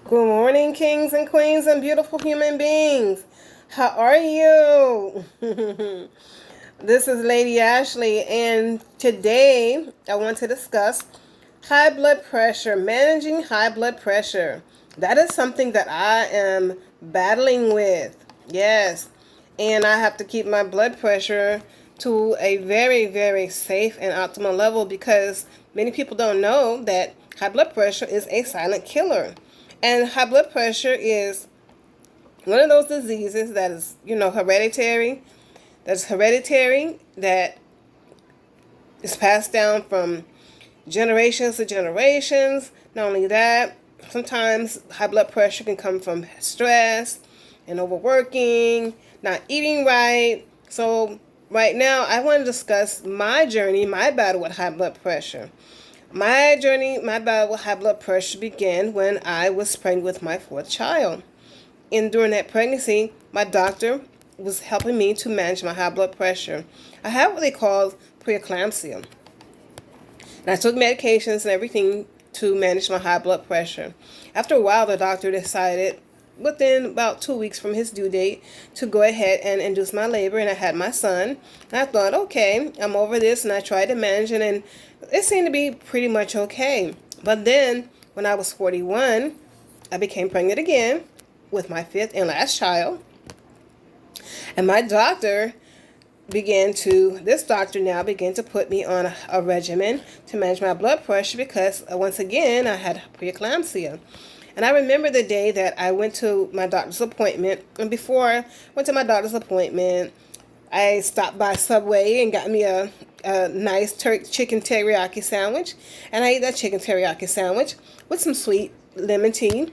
Good morning, kings and queens and beautiful human beings. How are you? This is Lady Ashley, and today I want to discuss high blood pressure, managing high blood pressure. That is something that I am battling with. Yes, and I have to keep my blood pressure to a very, very safe and optimal level because many people don't know that high blood pressure is a silent killer. And high blood pressure is one of those diseases that is, hereditary. That's hereditary, that is passed down from generations to generations. Not only that, sometimes high blood pressure can come from stress and overworking, not eating right. So, right now, I want to discuss my journey, my battle with high blood pressure. My journey, my battle with high blood pressure began when I was pregnant with my fourth child. And during that pregnancy, my doctor was helping me to manage my high blood pressure. I have what they call preeclampsia. And I took medications and everything to manage my high blood pressure. After a while, the doctor decided, within about 2 weeks from his due date, to go ahead and induce my labor, and I had my son. And I thought, okay, I'm over this, and I tried to manage it, and it seemed to be pretty much okay. But then, when I was 41, I became pregnant again with my fifth and last child. And my doctor this doctor now began to put me on a regimen to manage my blood pressure because once again I had preeclampsia. And I remember the day that I went to my doctor's appointment, and before I went to my doctor's appointment, I stopped by Subway and got me a nice chicken teriyaki sandwich, and I ate that chicken teriyaki sandwich with some sweet lemon tea.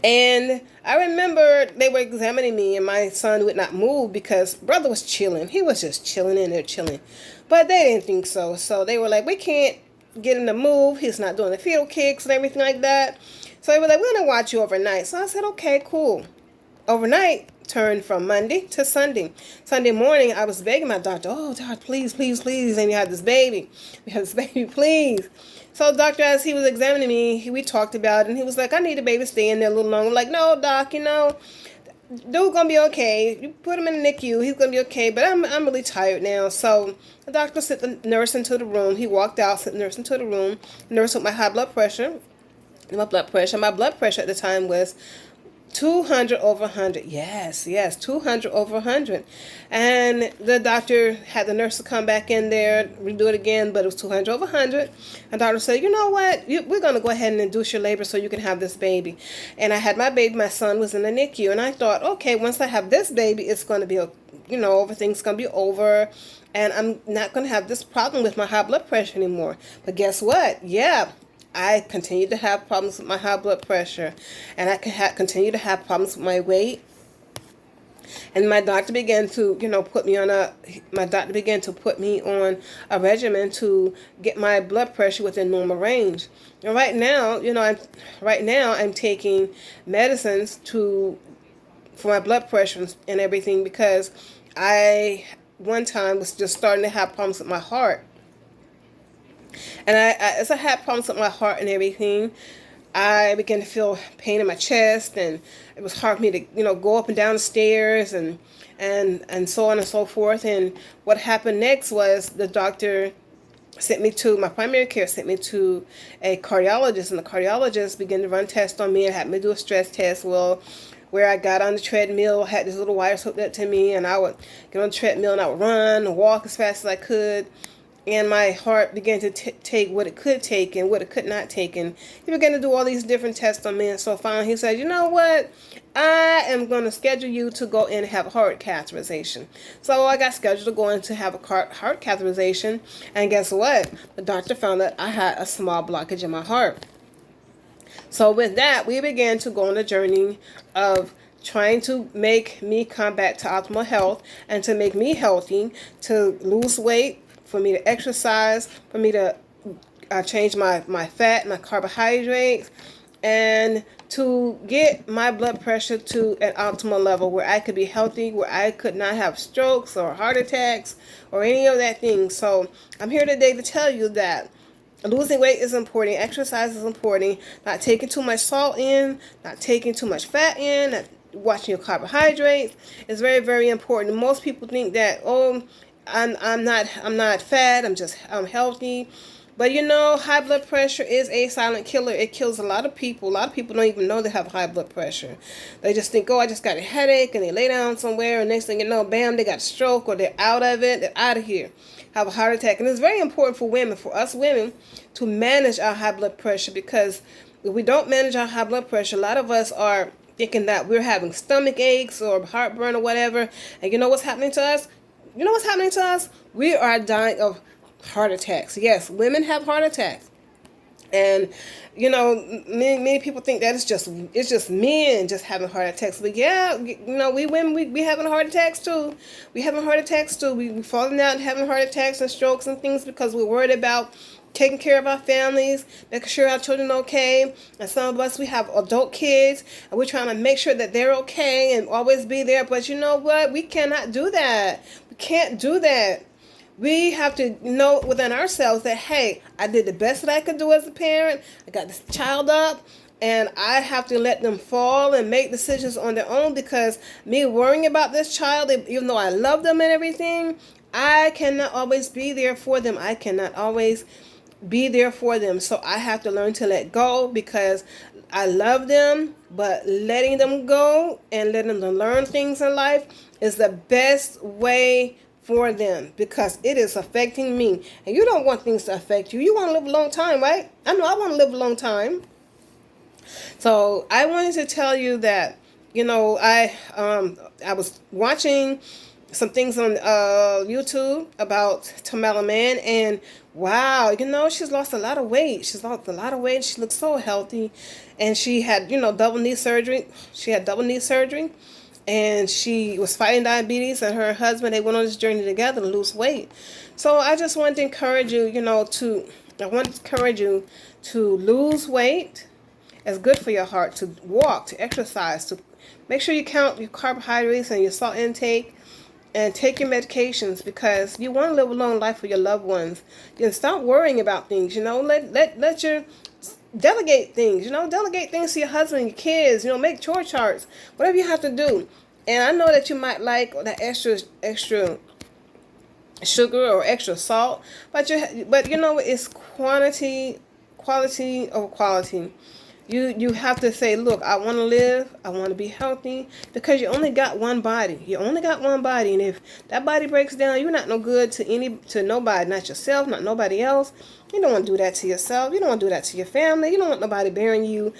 And I remember they were examining me, and my son would not move because brother was chilling. He was just chilling in there, chilling. But they didn't think so. So they were like, we can't get him to move. He's not doing the fetal kicks and everything like that. So they were like, we're going to watch you overnight. So I said, okay, cool. Overnight turned from Monday to Sunday. Sunday morning, I was begging my doctor, oh, doctor, please, please, please. And you have this baby. We have this baby, please. So doctor, as he was examining me, we talked about it, and he was like, I need the baby to stay in there a little longer. I'm like, no, doc, dude's gonna be okay. You put him in the NICU, he's gonna be okay. But I'm really tired now. So the doctor sent the nurse into the room. He walked out, sent the nurse into the room. The nurse with my high blood pressure. My blood pressure. My blood pressure at the time was 200 over 100. Yes, 200 over 100. And the doctor had the nurse to come back in there, redo it again, but it was 200 over 100. And the doctor said, you know what? We're going to go ahead and induce your labor so you can have this baby. And I had my baby. My son was in the NICU. And I thought, okay, once I have this baby, it's going to be, everything's going to be over. And I'm not going to have this problem with my high blood pressure anymore. But guess what? Yeah, I continued to have problems with my high blood pressure, and I continue to have problems with my weight. And my doctor began to, put me on a regimen to get my blood pressure within normal range. And right now I'm taking medicines for my blood pressure and everything because I one time was just starting to have problems with my heart. And as I had problems with my heart and everything, I began to feel pain in my chest, and it was hard for me to, go up and down the stairs, and so on and so forth. And what happened next was the doctor my primary care sent me to a cardiologist, and the cardiologist began to run tests on me and had me do a stress test. Well, where I got on the treadmill, had this little wires hooked up to me, and I would get on the treadmill and I would run and walk as fast as I could. And my heart began to take what it could take and what it could not take. And he began to do all these different tests on me. And so finally he said, you know what? I am going to schedule you to go in and have a heart catheterization. So I got scheduled to go in to have a heart catheterization. And guess what? The doctor found that I had a small blockage in my heart. So with that, we began to go on a journey of trying to make me come back to optimal health and to make me healthy, to lose weight, for me to exercise, for me to change my fat, my carbohydrates, and to get my blood pressure to an optimal level where I could be healthy, where I could not have strokes or heart attacks or any of that thing. So I'm here today to tell you that Losing weight is important. Exercise is important. Not taking too much salt in, not taking too much fat in, not watching your carbohydrates is very, very important. Most people think that, oh, I'm not fat. I'm healthy. But you know, high blood pressure is a silent killer. It kills a lot of people. A lot of people don't even know they have high blood pressure. They just think, oh, I just got a headache, and they lay down somewhere, and next thing you know, bam, they got a stroke, or they're out of it. They're out of here. Have a heart attack. And it's very important for women, for us women, to manage our high blood pressure, because if we don't manage our high blood pressure, a lot of us are thinking that we're having stomach aches or heartburn or whatever. And you know what's happening to us? You know what's happening to us? We are dying of heart attacks. Yes, women have heart attacks. And you know, many people think that it's just men just having heart attacks. But yeah, you know, we women, we having heart attacks too. We having heart attacks too. We falling out and having heart attacks and strokes and things because we're worried about taking care of our families, making sure our children are okay. And some of us, we have adult kids, and we're trying to make sure that they're okay and always be there. But you know what? We cannot do that. We can't do that. We have to know within ourselves that, hey, I did the best that I could do as a parent. I got this child up, and I have to let them fall and make decisions on their own, because me worrying about this child, even though I love them and everything, I cannot always be there for them. I cannot always be there for them. So I have to learn to let go, because I love them, but letting them go and letting them learn things in life is the best way for them, because it is affecting me. And you don't want things to affect you. You want to live a long time, right? I know I want to live a long time. So I wanted to tell you that, you know, I was watching some things on YouTube about Tamela Mann, and wow, you know, she's lost a lot of weight. She's lost a lot of weight. She looks so healthy, and she had, you know, double knee surgery. She had double knee surgery, and she was fighting diabetes, and her husband, they went on this journey together to lose weight. So I just wanted to encourage you, I want to encourage you to lose weight. It's good for your heart to walk, to exercise, to make sure you count your carbohydrates and your salt intake, and take your medications, because you want to live a long life for your loved ones. And stop worrying about things, you know, let your delegate things, you know, delegate things to your husband, your kids, you know, make chore charts, whatever you have to do. And I know that you might like that extra sugar or extra salt, but you know, it's quality over quality. You have to say, look, I want to live, I want to be healthy, because you only got one body. You only got one body, and if that body breaks down, you're not no good to nobody, not yourself, not nobody else. You don't want to do that to yourself. You don't want to do that to your family. You don't want nobody burying you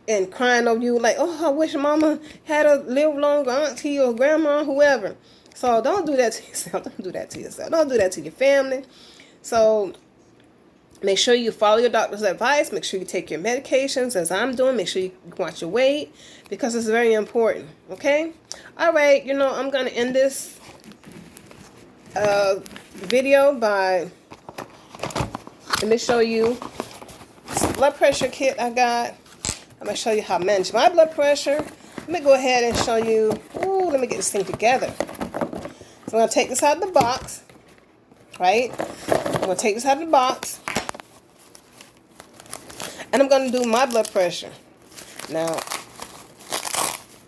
and crying over you like, oh, I wish mama had a live longer, auntie or grandma, whoever. So don't do that to yourself. Don't do that to yourself. Don't do that to your family. So make sure you follow your doctor's advice. Make sure you take your medications as I'm doing. Make sure you watch your weight, because it's very important. Okay? All right. You know, I'm going to end this video by, let me show you this blood pressure kit I got. I'm going to show you how to manage my blood pressure. Let me go ahead and show you. Ooh, let me get this thing together. So I'm going to take this out of the box. Right? I'm going to take this out of the box. And I'm going to do my blood pressure. Now,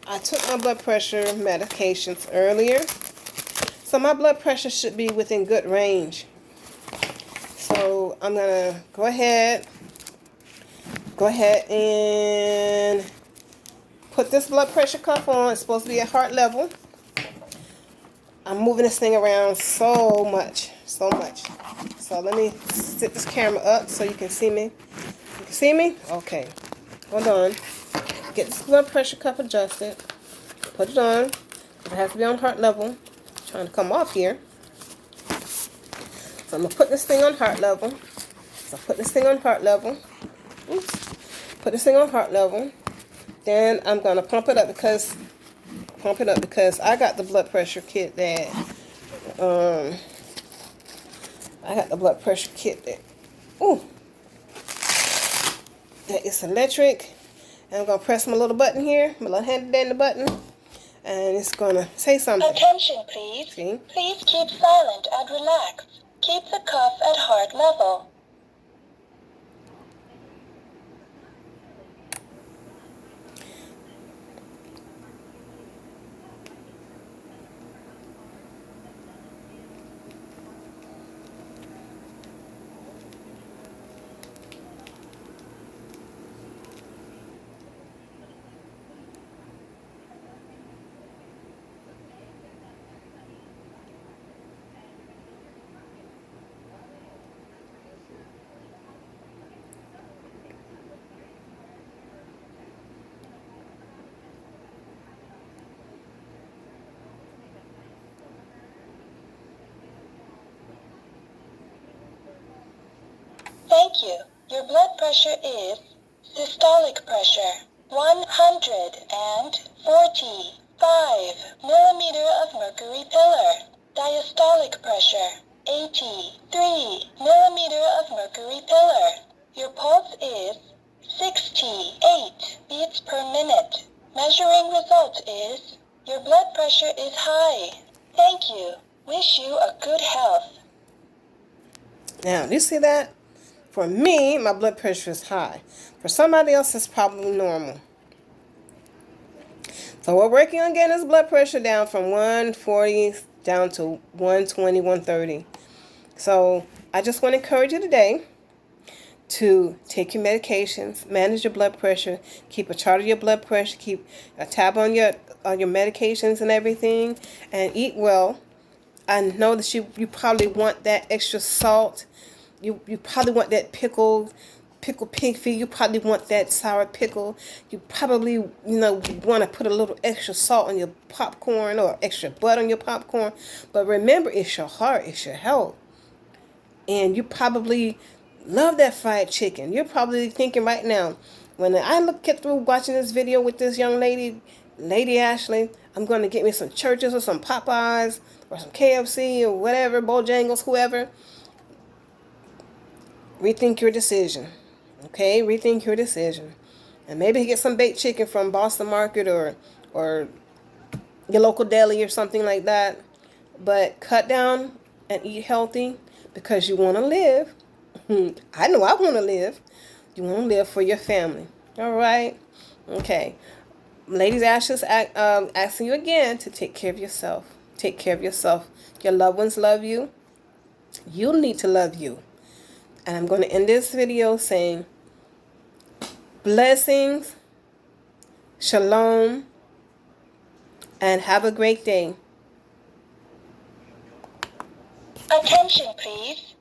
I took my blood pressure medications earlier, so my blood pressure should be within good range. So I'm going to go ahead and put this blood pressure cuff on. It's supposed to be at heart level. I'm moving this thing around so much. So let me sit this camera up so you can see me. See me? Okay. Hold on. Get this blood pressure cuff adjusted. Put it on. It has to be on heart level. I'm trying to come off here. So I'm going to put this thing on heart level. Oops. Put this thing on heart level. Then I'm going to pump it up because I got the blood pressure kit that that is electric. And I'm going to press my little button here, my little handy dandy button, and it's going to say something. Attention, please. See? Please keep silent and relax. Keep the cuff at heart level. Thank you. Your blood pressure is systolic pressure 145 millimeter of mercury pillar. Diastolic pressure 83 millimeter of mercury pillar. Your pulse is 68 beats per minute. Measuring result is your blood pressure is high. Thank you. Wish you a good health. Now, do you see that? For me, my blood pressure is high. For somebody else, it's probably normal. So we're working on getting his blood pressure down from 140 down to 120, 130. So I just want to encourage you today to take your medications, manage your blood pressure, keep a chart of your blood pressure, keep a tab on your medications and everything, and eat well. I know that you probably want that extra salt. You probably want that pickled pig feet. You probably want that sour pickle. You probably want to put a little extra salt on your popcorn or extra butter on your popcorn. But remember, it's your heart, it's your health. And you probably love that fried chicken. You're probably thinking right now, when I get through watching this video with this young lady, Lady Ashley, I'm going to get me some Churches or some Popeyes or some KFC or whatever, Bojangles, whoever. Rethink your decision. Okay, rethink your decision. And maybe get some baked chicken from Boston Market or your local deli or something like that. But cut down and eat healthy because you want to live. I know I want to live. You want to live for your family. All right? Okay. Ladies, Ashley's asking you again to take care of yourself. Take care of yourself. Your loved ones love you. You need to love you. And I'm going to end this video saying, blessings, shalom, and have a great day. Attention, please.